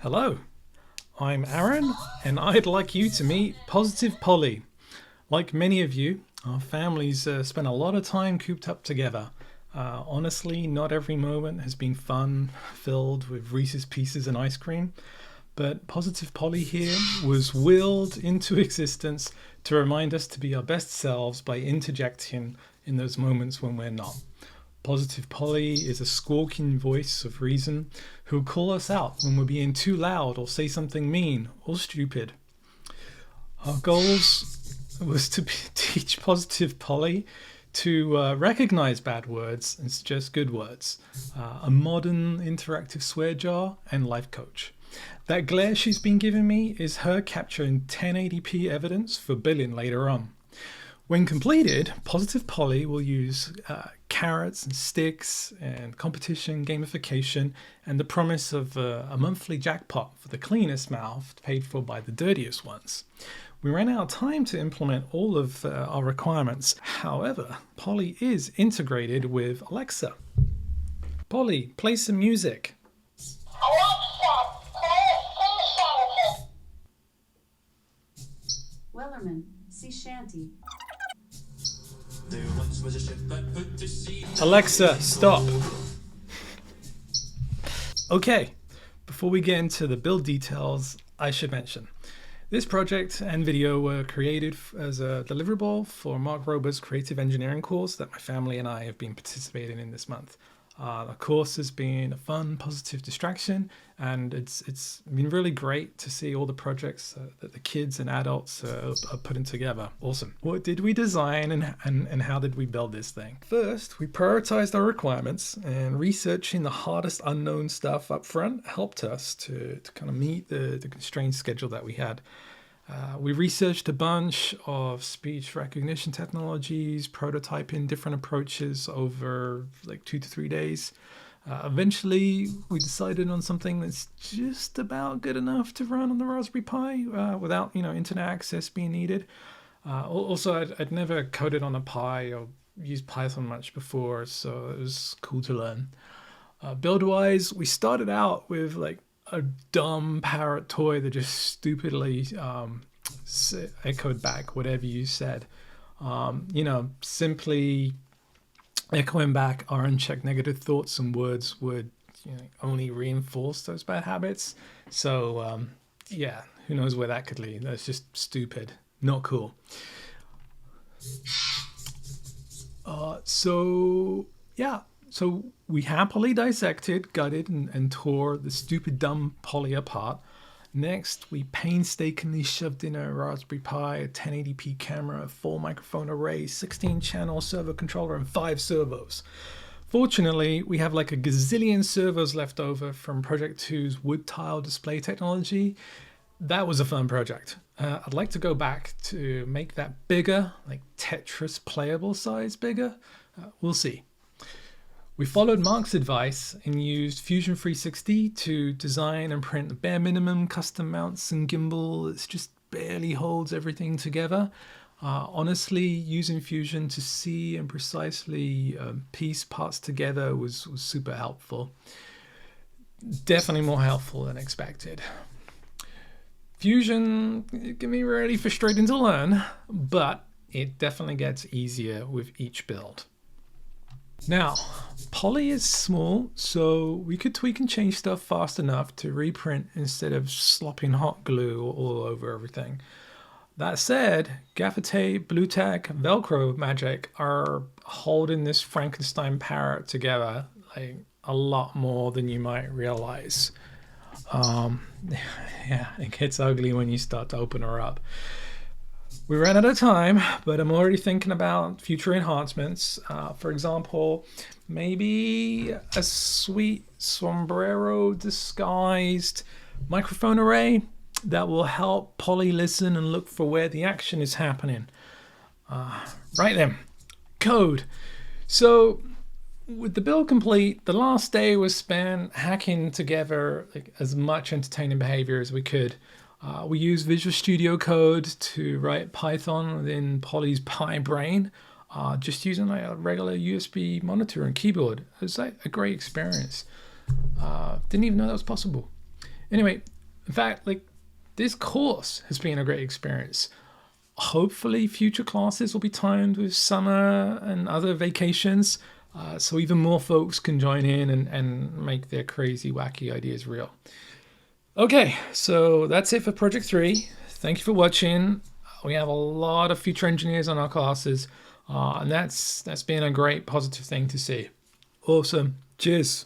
Hello, I'm Aaron, and I'd like you to meet Positive Polly. Like many of you, our families spend a lot of time cooped up together. Honestly, not every moment has been fun, filled with Reese's Pieces and ice cream, but Positive Polly here was willed into existence to remind us to be our best selves by interjecting in those moments when we're not. Positive Polly is a squawking voice of reason who'll call us out when we're being too loud or say something mean or stupid. Our goals was to teach Positive Polly to recognize bad words and suggest good words, a modern interactive swear jar and life coach. That glare she's been giving me is her capturing 1080p evidence for billing later on. When completed, Positive Polly will use carrots and sticks and competition gamification and the promise of a monthly jackpot for the cleanest mouth paid for by the dirtiest ones. We ran out of time to implement all of our requirements. However, Polly is integrated with Alexa. Polly, play some music. Wellerman, sea shanty. There once was a ship that put to sea. Alexa, stop. Okay, before we get into the build details, I should mention this project and video were created as a deliverable for Mark Rober's creative engineering course that my family and I have been participating in this month. The course has been a fun, positive distraction, and it's been really great to see all the projects that the kids and adults are putting together. Awesome. What did we design and how did we build this thing? First, we prioritized our requirements, and researching the hardest unknown stuff up front helped us to kind of meet the constrained schedule that we had. We researched a bunch of speech recognition technologies, prototyping different approaches over like 2 to 3 days. Eventually, we decided on something that's just about good enough to run on the Raspberry Pi without, internet access being needed. Also, I'd never coded on a Pi or used Python much before, so it was cool to learn. Build-wise, we started out with like a dumb parrot toy that just stupidly echoed back whatever you said. Simply echoing back our unchecked negative thoughts and words would only reinforce those bad habits. So, who knows where that could lead? That's just stupid. Not cool. So we happily dissected, gutted, and tore the stupid dumb Polly apart. Next, we painstakingly shoved in a Raspberry Pi, a 1080p camera, a 4 microphone array, 16-channel servo controller, and 5 servos. Fortunately, we have like a gazillion servos left over from Project 2's wood tile display technology. That was a fun project. I'd like to go back to make that bigger, like Tetris playable size bigger. We'll see. We followed Mark's advice and used Fusion 360 to design and print the bare minimum custom mounts and gimbal. It just barely holds everything together. Honestly, using Fusion to see and precisely piece parts together was super helpful. Definitely more helpful than expected. Fusion can be really frustrating to learn, but it definitely gets easier with each build. Now, Polly is small, so we could tweak and change stuff fast enough to reprint instead of slopping hot glue all over everything. That said, gaffer tape, blu-tak, Velcro magic are holding this Frankenstein parrot together like a lot more than you might realize. It gets ugly when you start to open her up. We ran out of time, but I'm already thinking about future enhancements. For example, maybe a sweet sombrero disguised microphone array that will help Polly listen and look for where the action is happening. Right then, code. So with the build complete, the last day was spent hacking together like as much entertaining behavior as we could. We used Visual Studio Code to write Python within Polly's Pi brain, just using like a regular USB monitor and keyboard. It was like a great experience. Didn't even know that was possible. Anyway, in fact, like, this course has been a great experience. Hopefully future classes will be timed with summer and other vacations, so even more folks can join in and make their crazy, wacky ideas real. Okay, so that's it for Project 3. Thank you for watching. We have a lot of future engineers on our classes, and that's been a great positive thing to see. Awesome. Cheers.